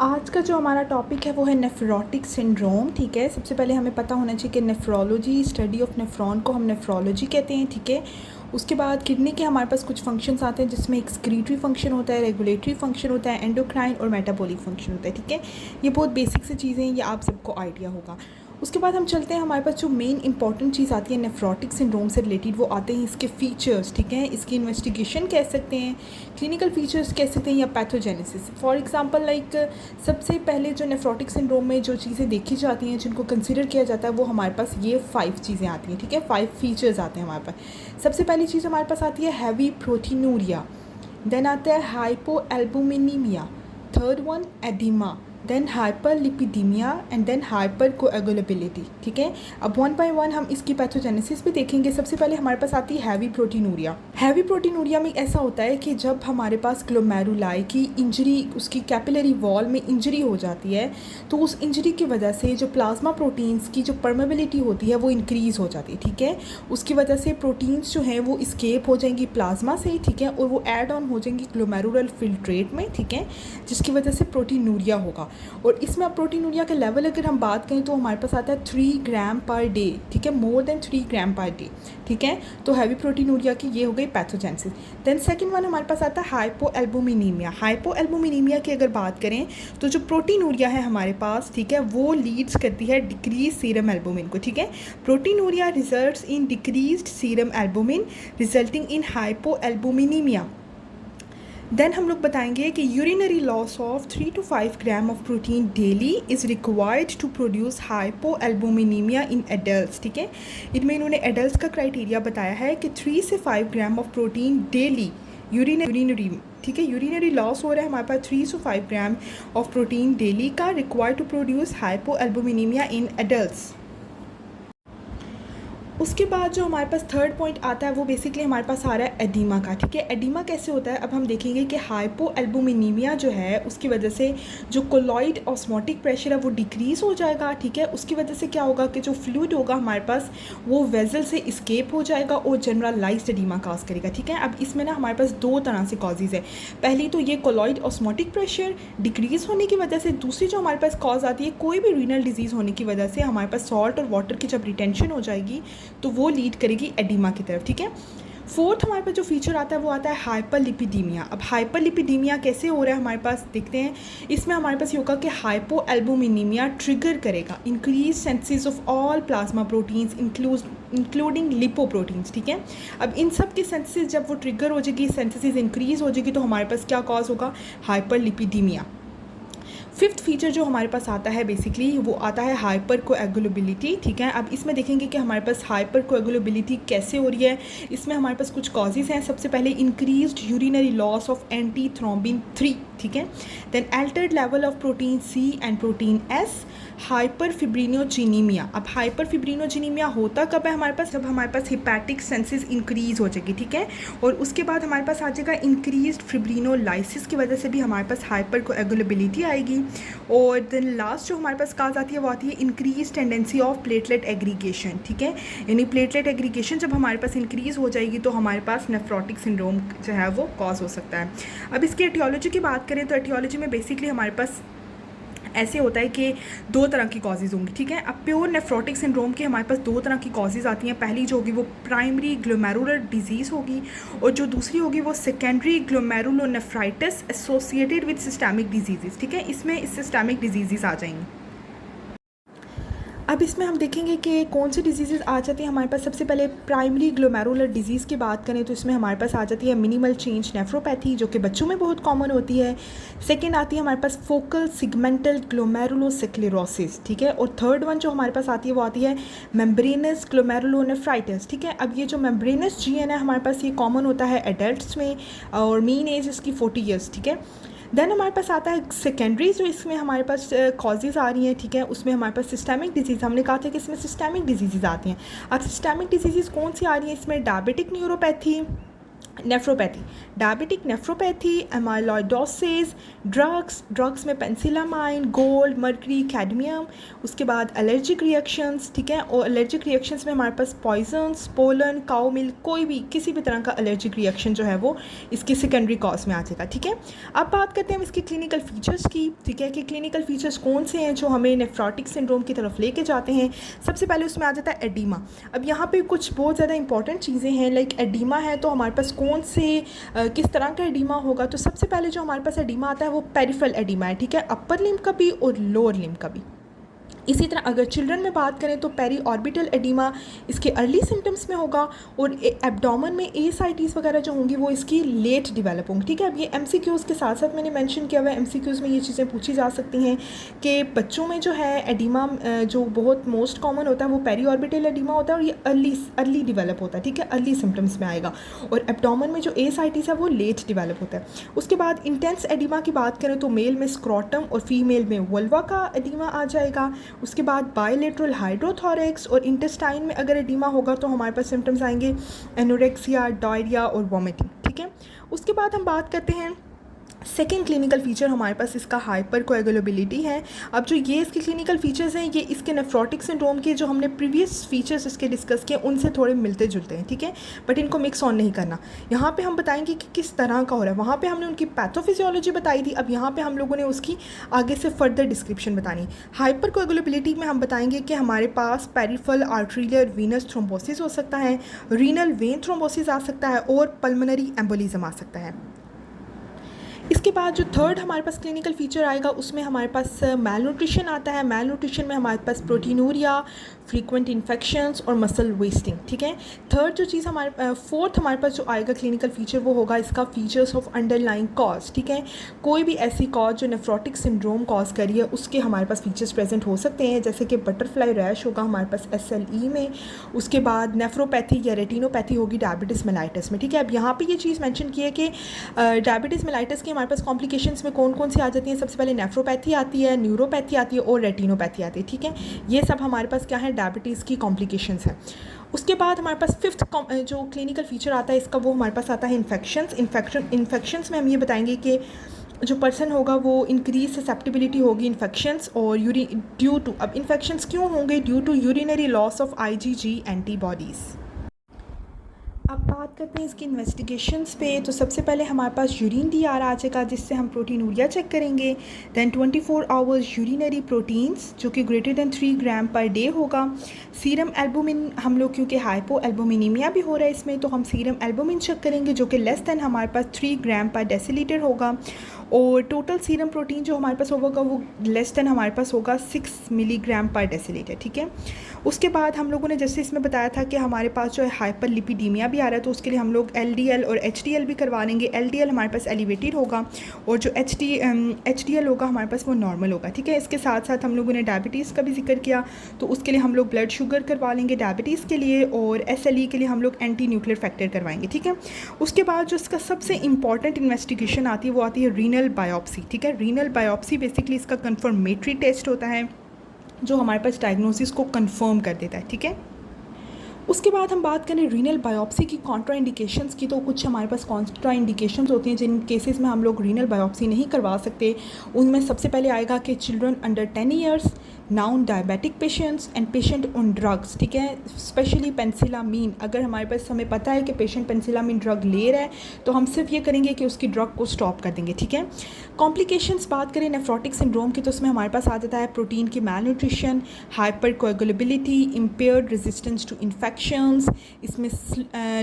आज का जो हमारा टॉपिक है वो है नेफ्रोटिक सिंड्रोम। ठीक है, सबसे पहले हमें पता होना चाहिए कि नेफ्रोलॉजी, स्टडी ऑफ नेफ्रॉन को हम नेफ्रोलॉजी कहते हैं। ठीक है, उसके बाद किडनी के हमारे पास कुछ फंक्शंस आते हैं जिसमें एक्सक्रीटरी फंक्शन होता है, रेगुलेटरी फंक्शन होता है, एंडोक्राइन और मेटाबॉलिक फंक्शन होता है। ठीक है, ये बहुत बेसिक सी चीज़ें हैं, ये आप सबको आइडिया होगा। उसके बाद हम चलते हैं, हमारे पास जो मेन इंपॉर्टेंट चीज़ आती है नेफ्रोटिक सिंड्रोम से रिलेटेड, वो आते हैं इसके फीचर्स। ठीक है, इसकी इन्वेस्टिगेशन कह सकते हैं, क्लिनिकल फीचर्स कह सकते हैं, या पैथोजेनेसिस। फॉर एग्जांपल लाइक सबसे पहले जो नेफ्रोटिक सिंड्रोम में जो चीज़ें देखी जाती हैं, जिनको कंसिडर किया जाता है, वो हमारे पास ये 5 चीज़ें आती हैं। ठीक है, 5 फीचर्स आते हैं हमारे पास। सबसे पहली चीज़ हमारे पास आती है हैवी प्रोटीनूरिया, देन आता है hypoalbuminaemia, third one oedema, then hyperlipidaemia and then hypercoagulability. ठीक है, अब वन बाय वन हम इसकी पैथोजेनेसिस भी देखेंगे। सबसे पहले हमारे पास आती है हैवी प्रोटीनूरिया। हैवी प्रोटीनूरिया में ऐसा होता है कि जब हमारे पास ग्लोमेरुलाई की इंजरी, उसकी कैपिलरी वॉल में इंजरी हो जाती है, तो उस इंजरी की वजह से जो प्लाज्मा प्रोटीन्स की जो परमेबिलिटी होती है वो इंक्रीज़ हो जाती है। ठीक है, उसकी वजह से प्रोटीन्स जो हैं वो इस्केप हो जाएंगी प्लाज्मा से। ठीक है, और वो ऐड ऑन हो जाएंगी ग्लोमेरुलर फिल्ट्रेट में। ठीक है, जिसकी वजह से प्रोटीनूरिया होगा। और इसमें अब प्रोटीनूरिया के लेवल अगर हम बात करें तो हमारे पास आता है 3 ग्राम पर डे। ठीक है, मोर देन 3 ग्राम पर डे। ठीक है, तो हैवी प्रोटीनूरिया की ये हो गई पैथोजेनेसिस। देन सेकंड वन हमारे पास आता है हाइपोएल्बुमिनीमिया। हाइपोएल्बुमिनीमिया की अगर बात करें तो जो प्रोटीनूरिया है हमारे पास, ठीक है, वो लीड्स करती है डिक्रीज सीरम एल्बुमिन को। ठीक है, proteinuria results in decreased serum albumin resulting in hypoalbuminemia. Then हम लोग बताएंगे कि urinary loss of 3 to 5 gram of protein daily is required to produce hypoalbuminemia in adults. ठीक है, इनमें इन्होंने एडल्ट्स का क्राइटेरिया बताया है कि 3 से 5 gram of protein daily urinary. ठीक है, यूरिनरी लॉस हो रहा है हमारे पास 3 से 5 ग्राम ऑफ प्रोटीन डेली का, required to produce hypoalbuminemia in adults. उसके बाद जो हमारे पास थर्ड पॉइंट आता है वो बेसिकली हमारे पास आ रहा है एडिमा का। ठीक है, एडिमा कैसे होता है अब हम देखेंगे कि हाइपोएल्बुमिनीमिया जो है उसकी वजह से जो कोलॉइड ऑस्मोटिक प्रेशर है वो डिक्रीज़ हो जाएगा। ठीक है, उसकी वजह से क्या होगा कि जो फ्लूइड होगा हमारे पास वो वेजल से इस्केप हो जाएगा और जनरलाइज्ड एडिमा काज करेगा। ठीक है, अब इसमें ना हमारे पास 2 तरह से कॉजेज़ है। पहली तो ये कोलॉइड ऑस्मोटिक प्रेशर डिक्रीज़ होने की वजह से, दूसरी जो हमारे पास कॉज आती है कोई भी रीनल डिजीज़ होने की वजह से हमारे पास सॉल्ट और वाटर की जब रिटेंशन हो जाएगी तो वो लीड करेगी एडिमा की तरफ। ठीक है, फोर्थ हमारे पास जो फीचर आता है वो आता है हाइपरलिपिडीमिया। अब हाइपरलिपिडीमिया कैसे हो रहा है हमारे पास देखते हैं। इसमें हमारे पास ये होगा कि हाइपोएल्बुमिनीमिया ट्रिगर करेगा increase synthesis of all plasma proteins including lipoproteins. ठीक है, अब इन सब की सेंसिस जब वो ट्रिगर हो जाएगी, सेंसिस इंक्रीज हो जाएगी, तो हमारे पास क्या कॉज होगा, हाइपरलिपिडीमिया। फिफ्थ फीचर जो हमारे पास आता है बेसिकली वो आता है हाइपर कोएगुलेबिलिटी। ठीक है, अब इसमें देखेंगे कि हमारे पास हाइपर कोएगुलेबिलिटी कैसे हो रही है। इसमें हमारे पास कुछ कॉजेज़ हैं। सबसे पहले increased urinary loss of anti thrombin 3। ठीक है, then altered level of protein C and protein S, hyper fibrinogenemia. अब हाइपर फिब्रिनोजेनीमिया होता कब है हमारे पास, जब हमारे पास हिपैटिक सेंसिस इंक्रीज हो जाएगी। ठीक है, और उसके बाद हमारे पास आ जाएगा इंक्रीज्ड फिब्रिनोलाइसिस की वजह से भी हमारे पास हाइपर कोएगुलेबिलिटी आएगी। और देन लास्ट जो हमारे पास काज आती है वो आती है increase tendency of platelet aggregation. ठीक है, यानी प्लेटलेट एग्रीगेशन जब हमारे पास इंक्रीज़ हो जाएगी तो हमारे पास नेफ्रोटिक सिंड्रोम जो है वो कॉज हो सकता है। अब इसकी एटियोलॉजी की बात करें तो एटियोलॉजी में बेसिकली हमारे पास ऐसे होता है कि 2 तरह की कॉजेज़ होंगी। ठीक है, अब प्योर नेफ्रोटिक सिंड्रोम के हमारे पास 2 तरह की कॉजेज़ आती हैं। पहली जो होगी वो प्राइमरी ग्लोमेरुलर डिजीज़ होगी और जो दूसरी होगी वो secondary glomerulonephritis associated with systemic disease. ठीक है, इसमें सिस्टमिक डिजीज़ आ जाएंगी। अब इसमें हम देखेंगे कि कौन सी डिजीज़ आ जाती हैं हमारे पास। सबसे पहले प्राइमरी ग्लोमेरुलर डिजीज़ की बात करें तो इसमें हमारे पास आ जाती है मिनिमल चेंज नेफ्रोपैथी, जो कि बच्चों में बहुत कॉमन होती है। सेकंड आती है हमारे पास फोकल सिगमेंटल ग्लोमेरुलोस्क्लेरोसिस। ठीक है, और थर्ड वन जो हमारे पास आती है वो आती है मेम्ब्रेनस ग्लोमेरुलोनेफ्राइटिस। ठीक है, अब ये जो मेम्ब्रेनस GN है हमारे पास ये कॉमन होता है एडल्ट्स में और मीन एज इसकी 40 ईयर्स। ठीक है, देन हमारे पास आता है सेकेंडरी, जो इसमें हमारे पास कॉजेज़ आ रही हैं। ठीक है, उसमें हमारे पास सिस्टमिक डिजीज़, हमने कहा था कि इसमें सिस्टमिक डिजीज़ आती हैं। अब सिस्टमिक डिजीज़ कौन सी आ रही हैं इसमें, diabetic neuropathy, nephropathy, diabetic nephropathy, amyloidosis, drugs में पेंसिलामाइन, गोल्ड, मर्करी, कैडमियम, उसके बाद एलर्जिक रिएक्शंस, ठीक है। और एलर्जिक रिएक्शंस में हमारे पास पॉइजन्स, पोलन, काउ मिल्क, कोई भी किसी भी तरह का एलर्जिक रिएक्शन जो है वो इसकी सेकेंडरी कॉज में आ जाएगा, ठीक है। अब बात करते हैं इसकी क्लिनिकल फीचर्स की, ठीक है, कि क्लिनिकल फीचर्स कौन से हैं जो हमें नेफ्रोटिक सिंड्रोम की तरफ लेके जाते हैं। सबसे पहले उसमें आ जाता है एडीमा। अब यहाँ पे कुछ बहुत ज़्यादा इंपॉर्टेंट चीज़ें हैं, लाइक एडीमा है तो हमारे पास कौन से किस तरह का एडीमा होगा। तो सबसे पहले जो हमारे पास एडीमा आता है वो पेरिफेरल एडीमा है, ठीक है, अपर लिम्ब का भी और लोअर लिम्ब का भी। इसी तरह अगर चिल्ड्रन में बात करें तो पेरी ऑर्बिटल एडिमा इसके अर्ली सिम्टम्स में होगा, और एब्डोमेन में एसाइटिस वगैरह जो होंगी वो इसकी लेट डेवलप होंगी, ठीक है। अब ये एमसीक्यूज़ के साथ साथ मैंने मेंशन किया हुआ है, एमसीक्यूज़ में ये चीज़ें पूछी जा सकती हैं कि बच्चों में जो है एडिमा जो बहुत मोस्ट कॉमन होता है वो पेरी ऑर्बिटल एडिमा होता है, और ये अर्ली डेवलप होता है, ठीक है, अर्ली सिम्टम्स में आएगा। और एब्डोमेन में जो एसाइटिस है वो लेट डेवलप होता है। उसके बाद इंटेंस एडिमा की बात करें तो मेल में स्क्रोटम और फीमेल में वल्वा का एडिमा आ जाएगा। उसके बाद बायलेटरल हाइड्रोथोरेक्स और इंटेस्टाइन में अगर एडिमा होगा तो हमारे पास सिम्टम्स आएंगे एनोरेक्सिया, डायरिया और वॉमिटिंग, ठीक है। उसके बाद हम बात करते हैं सेकेंड क्लिनिकल फीचर हमारे पास इसका हाइपर कोएगुलेबिलिटी है। अब जो ये इसके क्लिनिकल फीचर्स हैं ये इसके नेफ्रोटिक सिंड्रोम के जो हमने प्रीवियस फीचर्स इसके डिस्कस किए उनसे थोड़े मिलते जुलते हैं, ठीक है, बट इनको मिक्स ऑन नहीं करना। यहाँ पे हम बताएंगे कि किस तरह का हो रहा है, वहाँ पे हमने उनकी पैथोफिजियोलॉजी बताई थी, अब यहाँ पे हम लोगों ने उसकी आगे से फर्दर डिस्क्रिप्शन बतानी। हाइपर कोएगुलेबिलिटी में हम बताएंगे कि हमारे पास पेरिफेरल आर्टेरियल वीनस थ्रोम्बोसिस हो सकता है, रीनल वेन थ्रोम्बोसिस आ सकता है और पल्मोनरी एम्बोलिज्म आ सकता है। इसके बाद जो थर्ड हमारे पास क्लिनिकल फीचर आएगा उसमें हमारे पास मैल न्यूट्रिशन आता है। मैल न्यूट्रिशन में हमारे पास प्रोटीनूरिया, फ्रीक्वेंट इन्फेक्शंस और मसल वेस्टिंग, ठीक है। थर्ड जो चीज़ हमारे फोर्थ हमारे पास जो आएगा क्लिनिकल फीचर वो होगा इसका फीचर्स ऑफ अंडरलाइंग कॉज, ठीक है। कोई भी ऐसी कॉज जो नेफ्रोटिक सिंड्रोम कॉज करी है उसके हमारे पास फीचर्स प्रेजेंट हो सकते हैं, जैसे कि बटरफ्लाई रैश होगा हमारे पास SLE में। उसके बाद नेफ्रोपैथी या रेटिनोपैथी होगी डायबिटीज़ मेलाइटस में, ठीक है। अब यहाँ पर ये चीज़ मैंशन की है कि डायबिटीज़ मेलाइटस की हमारे पास कॉम्प्लिकेशंस में कौन कौन सी आ जाती हैं। सबसे पहले नेफ्रोपैथी आती है, न्यूरोपैथी आती है और रेटिनोपैथी आती है, ठीक है। ये सब हमारे पास क्या है, डायबिटीज़ की कॉम्प्लिकेशंस है। उसके बाद हमारे पास फिफ्थ जो क्लिनिकल फीचर आता है इसका वो हमारे पास आता है इन्फेक्शंस में हम ये बताएंगे कि जो पर्सन होगा वो इंक्रीज ससेप्टिबिलिटी होगी इन्फेक्शंस और ड्यू टू, अब इन्फेक्शंस क्यों होंगे, due to urinary loss of IgG antibodies. अब बात करते हैं इसकी इन्वेस्टिगेशंस पे। तो सबसे पहले हमारे पास यूरिन DR आ जाएगा जिससे हम प्रोटीनूरिया चेक करेंगे। दैन 24 आवर्स यूरिनरी प्रोटीन्स जो कि ग्रेटर दैन 3 ग्राम पर डे होगा। सीरम एल्बुमिन हम लोग क्योंकि हाइपो एल्बुमिनीमिया भी हो रहा है इसमें तो हम सीरम एल्बुमिन चेक करेंगे जो कि लेस दैन हमारे पास 3 ग्राम पर डेसीलीटर होगा। और टोटल सीरम प्रोटीन जो हमारे पास होगा वो लेस दैन हमारे पास होगा 6 मिलीग्राम पर डेसीलीटर, ठीक है। उसके बाद हम लोगों ने जैसे इसमें बताया था कि हमारे पास जो है हाइपर लिपिडीमिया भी आ रहा है तो उसके लिए हम लोग LDL और HDL भी करवा लेंगे। LDL हमारे पास एलिवेटेड होगा और जो HDL होगा हमारे पास वो नॉर्मल होगा, ठीक है। इसके साथ साथ हम लोगों ने डायबिटीज़ का भी जिक्र किया तो उसके लिए हम लोग ब्लड शुगर करवा लेंगे डायबिटीज़ के लिए, और SLE के लिए हम लोग एंटी न्यूक्लियर फैक्टर करवाएंगे, ठीक है। उसके बाद जो इसका सबसे इंपॉर्टेंट इन्वेस्टिगेशन आती है वो आती है रीनल बायोप्सी, ठीक है। रीनल बायोप्सी बेसिकली इसका कन्फर्मेटरी टेस्ट होता है जो हमारे पास डायग्नोसिस को कंफर्म कर देता है, ठीक है। उसके बाद हम बात करें रीनल बायोप्सी की कॉन्ट्रा इंडिकेशंस की, तो कुछ हमारे पास कॉन्ट्रा इंडिकेशंस होती हैं जिन केसेस में हम लोग रीनल बायोप्सी नहीं करवा सकते। उनमें सबसे पहले आएगा कि children under 10 years, non diabetic patients and patient on drugs, ठीक है, स्पेशली पेंसिलामीन। अगर हमारे पास हमें पता है कि पेशेंट पेंसिलामीन ड्रग ले रहा है तो हम सिर्फ ये करेंगे कि उसकी ड्रग को स्टॉप कर देंगे, ठीक है। कॉम्प्लिकेशंस बात करें नेफ्रोटिक सिंड्रोम की तो उसमें हमारे पास आ जाता है प्रोटीन की malnutrition, hyper coagulability, impaired resistance to infections, इसमें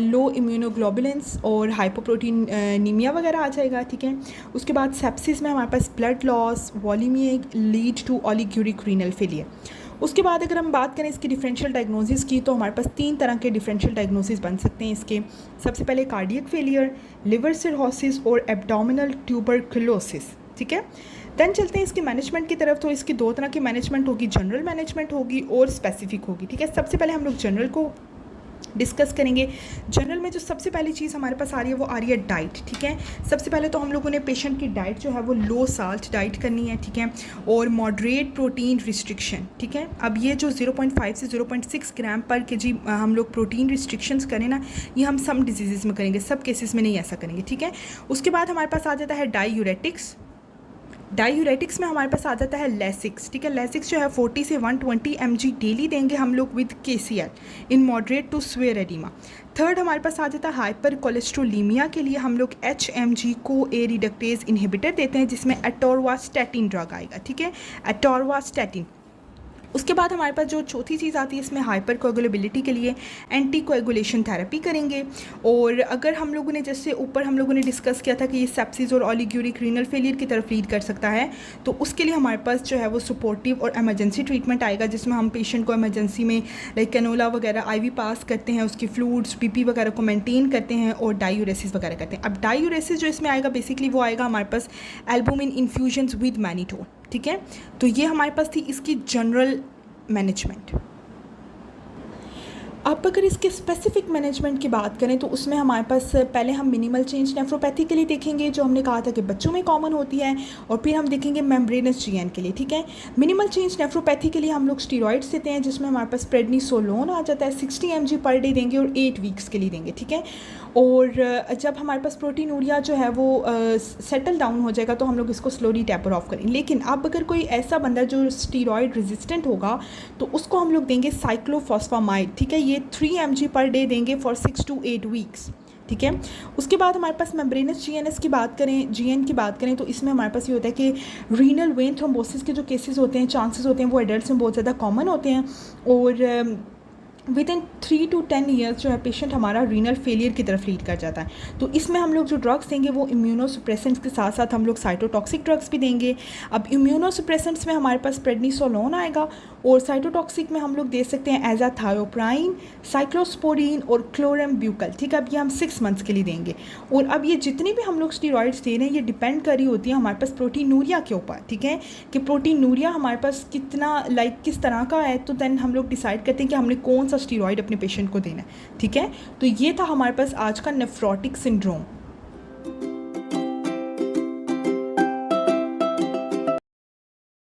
लो इम्यूनोग्लोबुलिन्स और हाइपोप्रोटीनीमिया वगैरह आ जाएगा, ठीक है। उसके बाद सेप्सिस में हमारे पास blood loss, volemia lead to oliguric renal failure. उसके बाद अगर हम बात करें इसकी डिफरेंशियल डायग्नोसिस की तो हमारे पास 3 तरह के डिफरेंशियल डायग्नोसिस बन सकते हैं इसके। सबसे पहले कार्डियक फेलियर, लिवर सिरोसिस और एब्डोमिनल ट्यूबरकुलोसिस, ठीक है। देन चलते हैं इसके मैनेजमेंट की तरफ। तो इसकी 2 तरह की मैनेजमेंट होगी, जनरल मैनेजमेंट होगी और स्पेसिफिक होगी, ठीक है। सबसे पहले हम लोग जनरल को डिस्कस करेंगे। जनरल में जो सबसे पहली चीज़ हमारे पास आ रही है वो आ रही है डाइट, ठीक है। सबसे पहले तो हम लोगों ने पेशेंट की डाइट जो है वो लो साल्ट डाइट करनी है, ठीक है, और मॉडरेट प्रोटीन रिस्ट्रिक्शन, ठीक है। अब ये जो 0.5 से 0.6 ग्राम पर केजी हम लोग प्रोटीन रिस्ट्रिक्शंस करें ना, ये हम सब डिजीज़ में करेंगे, सब केसेस में नहीं ऐसा करेंगे, ठीक है। उसके बाद हमारे पास आ जाता है डायूरेटिक्स। डायूरेटिक्स में हमारे पास आ जाता है लेसिक्स, ठीक है। लेसिक्स जो है 40 से 120 mg डेली देंगे हम लोग with KCl in moderate to severe edema. Third हमारे पास आ जाता है हाइपर कोलेस्ट्रोलीमिया के लिए हम लोग HMG को ए रिडक्टेज इनहिबिटर देते हैं, जिसमें एटोरवास्टैटिन ड्रग आएगा, ठीक है, एटोरवास्टैटिन। उसके बाद हमारे पास जो चौथी चीज़ आती है इसमें हाइपर कोएगुलेबिलिटी के लिए एंटी कोएगुलेशन थेरेपी करेंगे। और अगर हम लोगों ने जैसे ऊपर हम लोगों ने डिस्कस किया था कि ये सेप्सिस और ओलिगोरिक रीनल फेलियर की तरफ लीड कर सकता है, तो उसके लिए हमारे पास जो है वो सपोर्टिव और एमरजेंसी ट्रीटमेंट आएगा, जिसमें हम पेशेंट को एमरजेंसी में लाइक कैनोला वगैरह IV पास करते हैं, उसकी फ्लूइड्स BP वगैरह को मेनटेन करते हैं और डायूरेसिस वगैरह करते हैं। अब डायूरेसिस जो इसमें आएगा बेसिकली वो आएगा हमारे पास एल्बुमिन इन्फ्यूजन्स विद मैनिटोल, ठीक है। तो ये हमारे पास थी इसकी जनरल मैनेजमेंट। अब अगर इसके स्पेसिफिक मैनेजमेंट की बात करें तो उसमें हमारे पास पहले हम मिनिमल चेंज नेफ्रोपैथी के लिए देखेंगे, जो हमने कहा था कि बच्चों में कॉमन होती है, और फिर हम देखेंगे मेम्ब्रेनस GN के लिए, ठीक है। मिनिमल चेंज नेफ्रोपैथी के लिए हम लोग स्टीरॉइड्स देते हैं, जिसमें हमारे पास प्रेडनिसोलोन आ जाता है, 60 mg पर डे देंगे और 8 वीक्स के लिए देंगे, ठीक है। और जब हमारे पास प्रोटीनूरिया जो है वो सेटल डाउन हो जाएगा तो हम लोग इसको स्लोली टैपर ऑफ करेंगे। लेकिन अब अगर कोई ऐसा बंदा जो स्टीरॉयड रेजिस्टेंट होगा तो उसको हम लोग देंगे साइक्लोफॉस्फामाइड, ठीक है, ये 3 mg पर डे देंगे फॉर 6 to 8 वीक्स, ठीक है। उसके बाद हमारे पास मेम्ब्रेनस GN की बात करें तो इसमें हमारे पास ये होता है कि रीनल वेन थ्रोम्बोसिस के जो केसेस होते हैं, चांसेस होते हैं, वो एडल्ट्स में बहुत ज़्यादा कॉमन होते हैं। और विद इन 3 to 10 ईयर्स जो है पेशेंट हमारा रीनल फेलियर की तरफ लीड कर जाता है। तो इसमें हम लोग जो ड्रग्स देंगे वो इम्यूनोसुप्रेसेंट्स के साथ साथ हम लोग साइटोटॉक्सिक ड्रग्स भी देंगे। अब इम्यूनोसुप्रेसेंट्स में हमारे पास प्रेडनिसोलोन आएगा, और साइटोटॉक्सिक में हम लोग दे सकते हैं एजाथायोप्राइन, साइक्लोस्पोरीन और क्लोरेम्ब्यूकल, ठीक है। अब ये हम 6 मंथ्स के लिए देंगे। और अब ये जितनी भी हम लोग स्टीरॉइड्स दे रहे हैं ये डिपेंड कर रही होती है हमारे पास प्रोटीनूरिया के ऊपर, ठीक है, कि प्रोटीनूरिया हमारे पास कितना किस तरह का है, तो देन हम लोग डिसाइड करते हैं कि हमने कौन सा स्टीरॉइड अपने पेशेंट को देना है, ठीक है। तो ये था हमारे पास आज का नेफ्रोटिक सिंड्रोम।